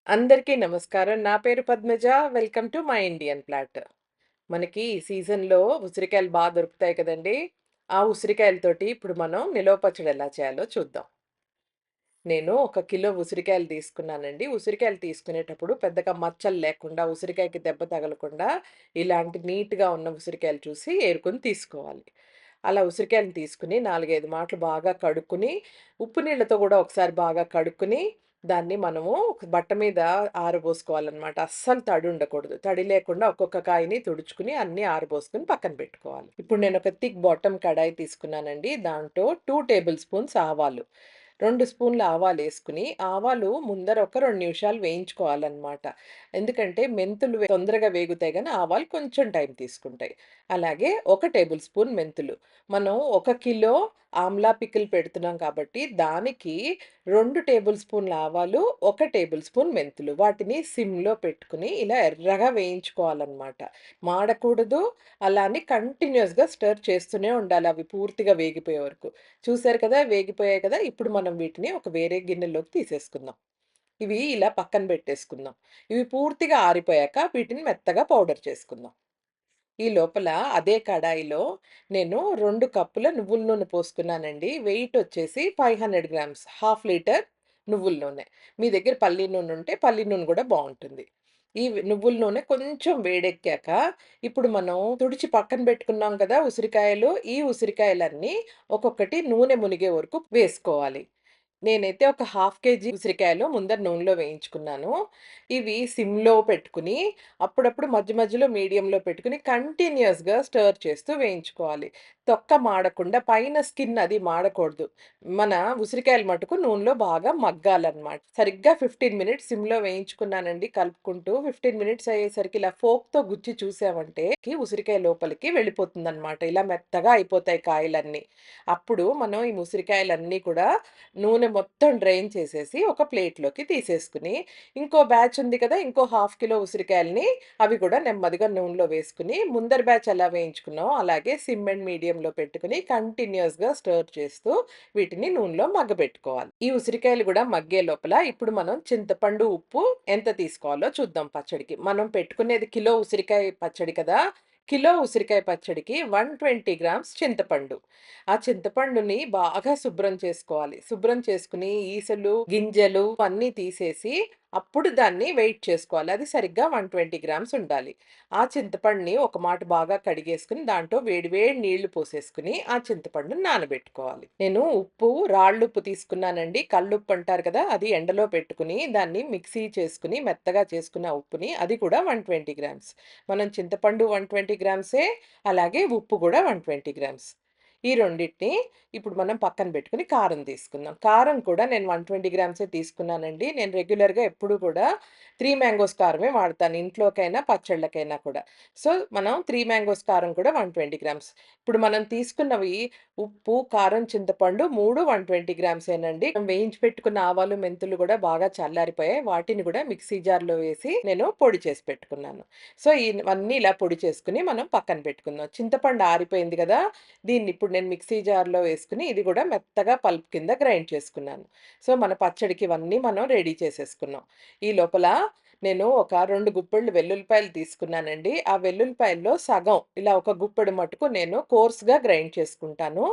అందరికీ నమస్కారం. నా పేరు Padmaja. Welcome to my Indian plot. మనకి ఈ సీజన్‌లో ఉసిరికాయలు దొరుకుతాయి కదండీ! ఆ ఉసిరికాయలతోటి ఇప్పుడు మనం నిలవ పచ్చడి ఎలా చేయాలో చూద్దాం. నేను ఒక కిలో ఉసిరికాయలు తీసుకున్నానండి. ఉసిరికాయలు తీసుకునేటప్పుడు పెద్దగా మచ్చలు లేకుండా, ఉసిరికాయకి దెబ్బ తగలకుండా ఇలాంటి నీట్‌గా ఉన్న ఉసిరికాయలు చూసి ఏరుకొని తీసుకోవాలి. అలా ఉసిరికాయలను తీసుకొని 4, 5 మాటలు బాగా కడుక్కొని, ఉప్పు నీళ్ళతో గూడా ఒకసారి బాగా కడుక్కొని, దాన్ని మనము ఒక బట్ట మీద ఆరబోసుకోవాలనమాట. అస్సలు తడి ఉండకూడదు. తడి లేకుండా ఒక్కొక్క కాయని తుడుచుకొని అన్నీ ఆరబోసుకొని పక్కన పెట్టుకోవాలి. ఇప్పుడు నేను ఒక థిక్ బాటమ్ కడాయి తీసుకున్నానండి. దాంట్లో 2 టేబుల్ స్పూన్స్ ఆవాలు. 2 స్పూన్ల ఆవాలేసుకొని, ఆవాలు ముందర ఒక 2 నిమిషాలు వేయించుకోవాలనమాట. ఎందుకంటే మెంతులు తొందరగా వేగుతాయి గానీ, ఆవాలు కొంచెం టైం తీసుకుంటాయి. అలాగే ఒక టేబుల్ స్పూన్ మెంతులు. మనం 1 కిలో ఆమ్లా పికిల్ పెడుతున్నాం కాబట్టి, దానికి 2 టేబుల్ స్పూన్ల ఆవాలు, 1 టేబుల్ స్పూన్ మెంతులు. వాటిని సిమ్‌లో పెట్టుకొని ఇలా ఎర్రగా వేయించుకోవాలనమాట. మాడకూడదు. అలా అని కంటిన్యూయస్‌గా స్టిర్ చేస్తూనే ఉండాలి. అవి పూర్తిగా వేగిపోయే వరకు. చూసారు కదా! వేగిపోయాయి కదా! ఇప్పుడు మనం వీటిని ఒక వేరే గిన్నెలోకి తీసేసుకుందాం. ఇవి ఇలా పక్కన పెట్టేసుకుందాం. ఇవి పూర్తిగా ఆరిపోయాక వీటిని మెత్తగా పౌడర్ చేసుకుందాం. ఈ లోపల అదే కడాయిలో నేను 2 కప్పుల నువ్వుల నూనె పోసుకున్నానండి. వెయిట్ వచ్చేసి 500 గ్రామ్స్. హాఫ్ లీటర్ నువ్వుల నూనె. మీ దగ్గర పల్లి నూనె ఉంటే పల్లి నూనె కూడా బావుంటుంది. ఈ నువ్వుల నూనె కొంచెం వేడెక్కాక ఇప్పుడు మనం తుడిచి పక్కన పెట్టుకున్నాం కదా! ఉసిరికాయలు. ఈ ఉసిరికాయలన్నీ ఒక్కొక్కటి నూనె మునిగే వరకు వేసుకోవాలి. నేనైతే ఒక హాఫ్ కేజీ ఉసిరికాయలు ముందర నూనెలో వేయించుకున్నాను. ఇవి సిమ్‌లో పెట్టుకొని, అప్పుడప్పుడు మధ్య మధ్యలో మీడియంలో పెట్టుకొని కంటిన్యూయస్‌గా స్టిర్ చేస్తూ వేయించుకోవాలి. తొక్క మాడకుండా పైన స్కిన్ అది మాడకూడదు. మన ఉసిరికాయలు మటుకు నూనెలో బాగా మగ్గాలన్నమాట. సరిగ్గా 15 మినిట్స్ సిమ్‌లో వేయించుకున్నానండి కలుపుకుంటూ. 15 మినిట్స్ అయ్యేసరికి ఇలా ఫోర్క్‌తో గుచ్చి చూసామంటే ఉసిరికాయ లోపలికి వెళ్ళిపోతుందన్నమాట. ఇలా మెత్తగా అయిపోతాయి కాయలన్నీ. అప్పుడు మనం ఈ ఉసిరికాయలన్నీ కూడా నూనె మొత్తం డ్రైన్ చేసేసి ఒక ప్లేట్‌లోకి తీసేసుకొని, ఇంకో బ్యాచ్ ఉంది కదా! ఇంకో హాఫ్ కిలో ఉసిరికాయలని అవి కూడా నెమ్మదిగా నూనెలో వేసుకొని, ముందర బ్యాచ్ ఎలా వేయించుకున్నామో అలాగే సిమ్ అండ్ మీడియంలో పెట్టుకొని కంటిన్యూయస్‌గా స్టిర్ చేస్తూ వీటిని నూనెలో మగ్గబెట్టుకోవాలి. ఈ ఉసిరికాయలు కూడా మగ్గే లోపల ఇప్పుడు మనం చింతపండు, ఉప్పు ఎంత తీసుకోవాలో చూద్దాం పచ్చడికి. మనం పెట్టుకునేది కిలో ఉసిరికాయ పచ్చడి కదా! కిలో ఉసిరికాయ పచ్చడికి 120 గ్రామ్స్ చింతపండు. ఆ చింతపండుని బాగా శుభ్రం చేసుకోవాలి. శుభ్రం చేసుకొని ఈసలు, గింజలు అన్నీ తీసేసి అప్పుడు దాన్ని వెయిట్ చేసుకోవాలి. అది సరిగ్గా 120 గ్రామ్స్ ఉండాలి. ఆ చింతపండుని ఒక మాట బాగా కడిగేసుకొని దాంట్లో వేడి వేడి నీళ్లు పోసేసుకొని ఆ చింతపండుని నానబెట్టుకోవాలి. నేను ఉప్పు, రాళ్ళుప్పు తీసుకున్నానండి. కల్లుప్పు అంటారు కదా! అది ఎండలో పెట్టుకొని దాన్ని మిక్సీ చేసుకొని మెత్తగా చేసుకున్న ఉప్పుని అది కూడా 120 గ్రామ్స్. మనం చింతపండు 120 గ్రామ్సే, అలాగే ఉప్పు కూడా 120 గ్రామ్స్. ఈ రెండిటిని ఇప్పుడు మనం పక్కన పెట్టుకొని కారం తీసుకుందాం. కారం కూడా నేను 120 గ్రామ్సే తీసుకున్నానండి. నేను రెగ్యులర్‌గా ఎప్పుడు కూడా 3 మ్యాంగోస్ కారమే వాడతాను. ఇంట్లోకైనా, పచ్చళ్ళకైనా కూడా. సో, మనం 3 మ్యాంగోస్ కారం కూడా 120 గ్రామ్స్. ఇప్పుడు మనం తీసుకున్నవి ఉప్పు, కారం, చింతపండు 3 120 గ్రామ్సేనండి. వేయించి పెట్టుకున్న ఆవాలు, మెంతులు కూడా బాగా చల్లారిపోయాయి. వాటిని కూడా మిక్సీ జార్‌లో వేసి నేను పొడి చేసి పెట్టుకున్నాను. సో, ఇవన్నీ ఇలా పొడి చేసుకొని మనం పక్కన పెట్టుకుందాం. చింతపండు ఆరిపోయింది గదా! దీన్ని ఇప్పుడు నేను మిక్సీ జార్‌లో వేసుకొని, ఇది గూడా మెత్తగా పల్ప్ కింద గ్రైండ్ చేసుకున్నాను. సో, మన పచ్చడికి ఇవన్నీ మనం రెడీ చేసేసుకున్నాం. ఈ లోపల నేను ఒక 2 గుప్పెళ్ళు వెల్లుల్లిపాయలు తీసుకున్నానండి. ఆ వెల్లుల్లిపాయల్లో సగం ఇలా ఒక గుప్పెడు మటుకు నేను కోర్స్‌గా గ్రైండ్ చేసుకుంటాను.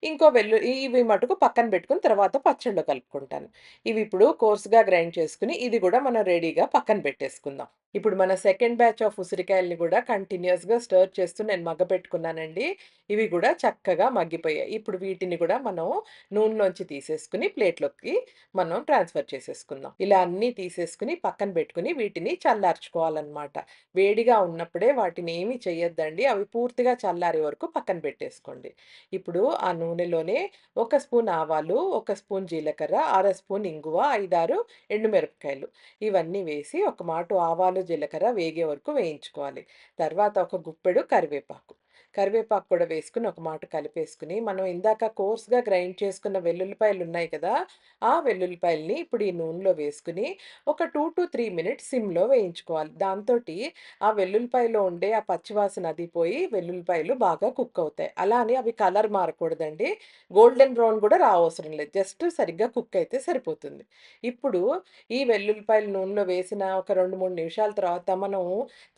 ఇంకో ఇవి మటుకు పక్కన పెట్టుకొని తర్వాత పచ్చడిలో కలుపుకుంటాను. ఇవి ఇప్పుడు కోర్స్‌గా గ్రైండ్ చేసుకొని, ఇది గూడా మనం రెడీగా పక్కన పెట్టేసుకుందాం. ఇప్పుడు మన సెకండ్ బ్యాచ్ ఆఫ్ ఉసిరికాయల్ని గూడా కంటిన్యూయస్‌గా స్టిర్ చేస్తూ నేను మగ్గపెట్టుకున్నానండి. ఇవి గూడా చక్కగా మగ్గిపోయాయి. ఇప్పుడు వీటిని గూడా మనం నూనెలోంచి తీసేసుకొని ప్లేట్‌లోకి మనం ట్రాన్స్‌ఫర్ చేసేసుకుందాం. ఇలా అన్నీ తీసేసుకొని పక్కన పెట్టుకొని వీటిని చల్లార్చుకోవాలనమాట. వేడిగా ఉన్నప్పుడే వాటిని ఏమి చెయ్యొద్దండి. అవి పూర్తిగా చల్లారే వరకు పక్కన పెట్టేసుకోండి. ఇప్పుడు ఆ నూనెలోనే ఒక స్పూన్ ఆవాలు, ఒక స్పూన్ జీలకర్ర, అర స్పూన్ ఇంగువ, 5, 6 ఎండుమిరపకాయలు ఇవన్నీ వేసి ఒక మాటు ఆవాలు, జీలకర్ర వేగే వరకు వేయించుకోవాలి. తర్వాత ఒక గుప్పెడు కరివేపాకు. కరివేపాకు కూడా వేసుకొని ఒక మాట కలిపేసుకొని, మనం ఇందాక కోర్స్‌గా గ్రైండ్ చేసుకున్న వెల్లుల్లిపాయలున్నాయి కదా! ఆ వెల్లుల్లిపాయలని ఇప్పుడు ఈ నూనెలో వేసుకొని ఒక 2-3 మినిట్స్ సిమ్‌లో వేయించుకోవాలి. దాంతోటి ఆ వెల్లుల్లిపాయలో ఉండే ఆ పచ్చివాసన అది పోయి వెల్లుల్లిపాయలు బాగా కుక్ అవుతాయి. అలా అని అవి కలర్ మారకూడదండి. గోల్డెన్ బ్రౌన్ కూడా రావసరం లేదు. జస్ట్ సరిగ్గా కుక్ అయితే సరిపోతుంది. ఇప్పుడు ఈ వెల్లుల్లిపాయలు నూనెలో వేసిన ఒక 2, 3 నిమిషాల తర్వాత మనం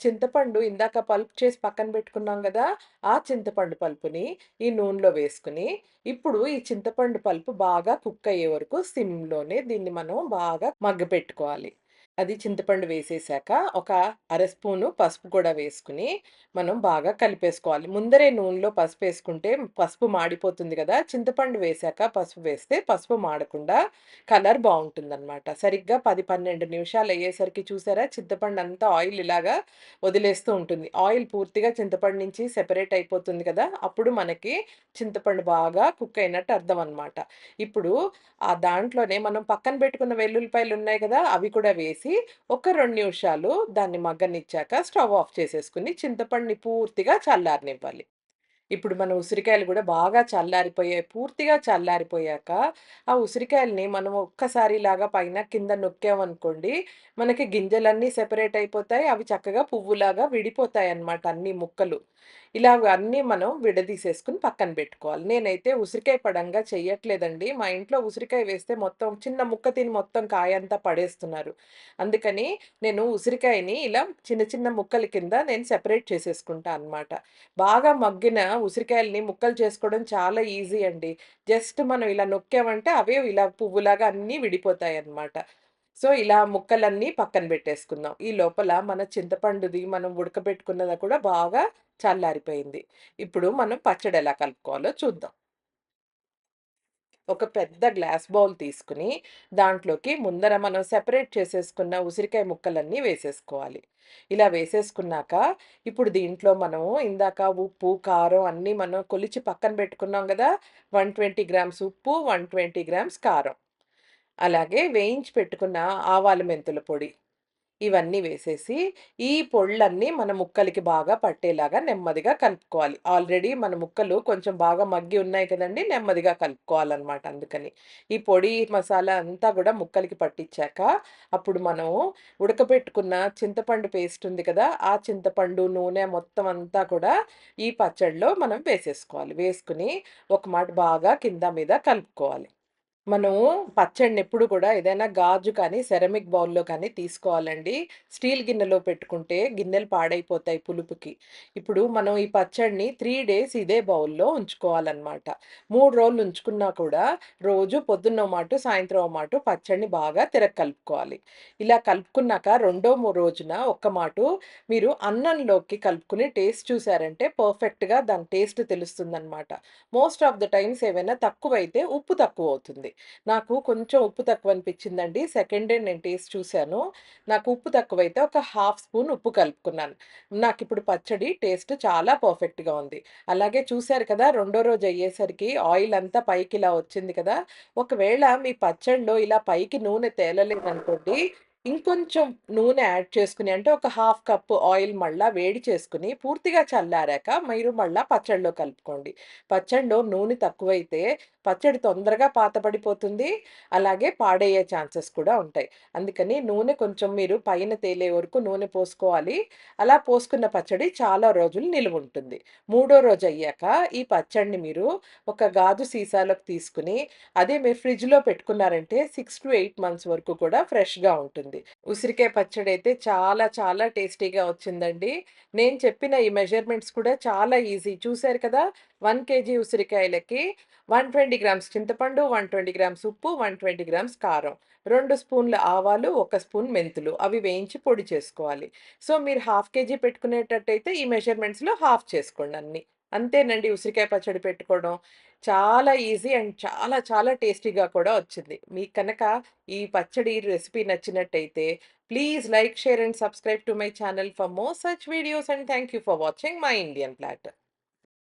చింతపండు ఇందాక పల్ప్ చేసి పక్కన పెట్టుకున్నాం గదా! ఆ చింతపండు పలుపుని ఈ నూనెలో వేసుకొని, ఇప్పుడు ఈ చింతపండు పలుపు బాగా కుక్ అయ్యే వరకు సిమ్‌లోనే దీన్ని మనం బాగా మగ్గపెట్టుకోవాలి. అది చింతపండు వేసేసాక ఒక అర స్పూను పసుపు కూడా వేసుకొని, మనం బాగా కలిపేసుకోవాలి. ముందరే నూనెలో పసుపేసుకుంటే పసుపు మాడిపోతుంది గదా! చింతపండు వేశాక పసుపు వేస్తే పసుపు మాడకుండా కలర్ బావుంటుందనమాట. సరిగ్గా 10, 12 నిమిషాలయ్యేసరికి చూసారా చింతపండంతా ఆయిల్ ఇలాగా వదిలేస్తూ ఉంటుంది. ఆయిల్ పూర్తిగా చింతపండు నుంచి సెపరేట్ అయిపోతుంది కదా! అప్పుడు మనకి చింతపండు బాగా కుక్ అయినట్టు అర్థం అనమాట. ఇప్పుడు దాంట్లోనే మనం పక్కన పెట్టుకున్న వెల్లుల్లిపాయలున్నాయి కదా! అవి కూడా వేసి ఒక 2 నిమిషాలు దాన్ని మగ్గనిచ్చాక స్టవ్ ఆఫ్ చేసేసుకొని చింతపండుని పూర్తిగా చల్లారనివ్వాలి. ఇప్పుడు మన ఉసిరికాయలు గూడా బాగా చల్లారిపోయాయి. పూర్తిగా చల్లారిపోయాక, ఆ ఉసిరికాయలని మనం ఒక్కసారి ఇలాగా పైన కింద నొక్కామనుకోండి, మనకి గింజలన్నీ సెపరేట్ అయిపోతాయి. అవి చక్కగా పువ్వులాగా విడిపోతాయన్నమాట అన్ని ముక్కలు. ఇలాగ అన్నీ మనం విడదీసేసుకొని పక్కన బెట్టుకోవాలి. నేనైతే ఉసిరికాయ పడంగా చెయ్యట్లేదండి. మా ఇంట్లో ఉసిరికాయ వేస్తే మొత్తం చిన్న ముక్క తిని మొత్తం కాయంతా పడేస్తున్నారు. అందుకని నేను ఉసిరికాయని ఇలా చిన్న చిన్న ముక్కల కింద నేను సెపరేట్ చేసేసుకుంటా అనమాట. బాగా మగ్గిన ఉసిరికాయలని ముక్కలు చేసుకోవడం చాలా ఈజీ అండి. జస్ట్ మనం ఇలా నొక్కామంటే అవే ఇలా పువ్వులాగా అన్నీ విడిపోతాయన్నమాట. సో, ఇలా ముక్కలన్నీ పక్కన పెట్టేసుకుందాం. ఈ లోపల మన చింతపండుది మనం ఉడకబెట్టుకున్నది కూడా బాగా చల్లారిపోయింది. ఇప్పుడు మనం పచ్చడి ఎలా కలుపుకోవాలో చూద్దాం. ఒక పెద్ద గ్లాస్ బౌల్ తీసుకొని, దాంట్లోకి ముందర మనం సెపరేట్ చేసేసుకున్న ఉసిరికాయ ముక్కలన్నీ వేసేసుకోవాలి. ఇలా వేసేసుకున్నాక, ఇప్పుడు దీంట్లో మనము ఇందాక ఉప్పు, కారం అన్నీ మనం కొలిచి పక్కన పెట్టుకున్నాం గదా! 120 గ్రామ్స్ ఉప్పు, 120 గ్రామ్స్ కారం. అలాగే వేయించి పెట్టుకున్న ఆవాలు, మెంతుల పొడి. ఇవన్నీ వేసేసి, ఈ పొళ్ళన్నీ మన ముక్కలకి బాగా పట్టేలాగా నెమ్మదిగా కలుపుకోవాలి. ఆల్రెడీ మన ముక్కలు కొంచెం బాగా మగ్గి ఉన్నాయి కదండీ! నెమ్మదిగా కలుపుకోవాలనమాట అందుకని. ఈ పొడి, మసాలా అంతా గూడా ముక్కలకి పట్టించాక, అప్పుడు మనం ఉడకబెట్టుకున్న చింతపండు పేస్ట్ ఉంది కదా! ఆ చింతపండు, నూనె మొత్తం అంతా కూడా ఈ పచ్చడిలో మనం వేసేసుకోవాలి. వేసుకొని ఒక మాట బాగా కింద మీద కలుపుకోవాలి. మనము పచ్చడినెప్పుడు కూడా ఏదైనా గాజు కానీ, సెరామిక్ బౌల్‌లో కానీ తీసుకోవాలండి. స్టీల్ గిన్నెలో పెట్టుకుంటే గిన్నెలు పాడైపోతాయి పులుపుకి. ఇప్పుడు మనం ఈ పచ్చడిని 3 డేస్ ఇదే బౌల్‌లో ఉంచుకోవాలనమాట. 3 రోజులు ఉంచుకున్నా కూడా రోజు పొద్దున్న ఓ మాటు, సాయంత్రం ఓ మాటు పచ్చడిని బాగా కలుపుకోవాలి. ఇలా కలుపుకున్నాక రోజున ఒక్క మాటు మీరు అన్నంలోకి కలుపుకొని టేస్ట్ చూసారంటే పర్ఫెక్ట్‌గా దాని టేస్ట్ తెలుస్తుందనమాట. మోస్ట్ ఆఫ్ ద టైమ్స్ ఏవైనా తక్కువైతే ఉప్పు తక్కువవుతుంది. నాకు కొంచెం ఉప్పు తక్కువనిపించిందండి. సెకండ్ డే నేను టేస్ట్ చూసాను. నాకు ఉప్పు తక్కువైతే ఒక హాఫ్ స్పూన్ ఉప్పు కలుపుకున్నాను. నాకిప్పుడు పచ్చడి టేస్ట్ చాలా పర్ఫెక్ట్‌గా ఉంది. అలాగే చూసారు కదా! రెండో రోజు అయ్యేసరికి ఆయిల్ అంతా పైకిలా వచ్చింది కదా! ఒకవేళ మీ పచ్చడిలో ఇలా పైకి నూనె తేలలేదనుకోండి, ఇంకొంచెం నూనె యాడ్ చేసుకొని అంటే ఒక హాఫ్ కప్పు ఆయిల్ మళ్ళా వేడి చేసుకొని పూర్తిగా చల్లారాక మీరు మళ్ళా పచ్చడిలో కలుపుకోండి. పచ్చడిలో నూనె తక్కువైతే పచ్చడి తొందరగా పాతబడిపోతుంది. అలాగే పాడయ్యే ఛాన్సెస్ కూడా ఉంటాయి. అందుకని నూనె కొంచెం మీరు పైన తేలే వరకు నూనె పోసుకోవాలి. అలా పోసుకున్న పచ్చడి చాలా రోజులు నిలువుంటుంది. మూడో రోజయ్యాక ఈ పచ్చడిని మీరు ఒక గాజు సీసాలోకి తీసుకొని, అదే మీరు ఫ్రిడ్జ్‌లో పెట్టుకున్నారంటే 6-8 మంత్స్ వరకు కూడా ఫ్రెష్‌గా ఉంటుంది. ఉసిరికాయ పచ్చడైతే చాలా చాలా టేస్టీగా వచ్చిందండి. నేను చెప్పిన ఈ మెజర్‌మెంట్స్ కూడా చాలా ఈజీ. చూసారు కదా! 1 కేజీ ఉసిరికాయలకి 120 గ్రామ్స్ చింతపండు, 120 గ్రామ్స్ ఉప్పు, 120 గ్రామ్స్ కారం, 2 స్పూన్ల ఆవాలు, 1 స్పూన్ మెంతులు అవి వేయించి పొడి చేసుకోవాలి. సో, మీరు హాఫ్ కేజీ పెట్టుకునేటట్టయితే ఈ మెజర్‌మెంట్స్‌లో హాఫ్ చేసుకోండి అన్నీ. అంతేనండి ఉసిరికాయ పచ్చడి పెట్టుకోవడం. చాలా ఈజీ అండ్ చాలా చాలా టేస్టీగా కూడా వచ్చింది. మీకు కనుక ఈ పచ్చడి రెసిపీ నచ్చినట్టయితే please like, share and subscribe to my channel for more such videos and thank you for watching my Indian platter.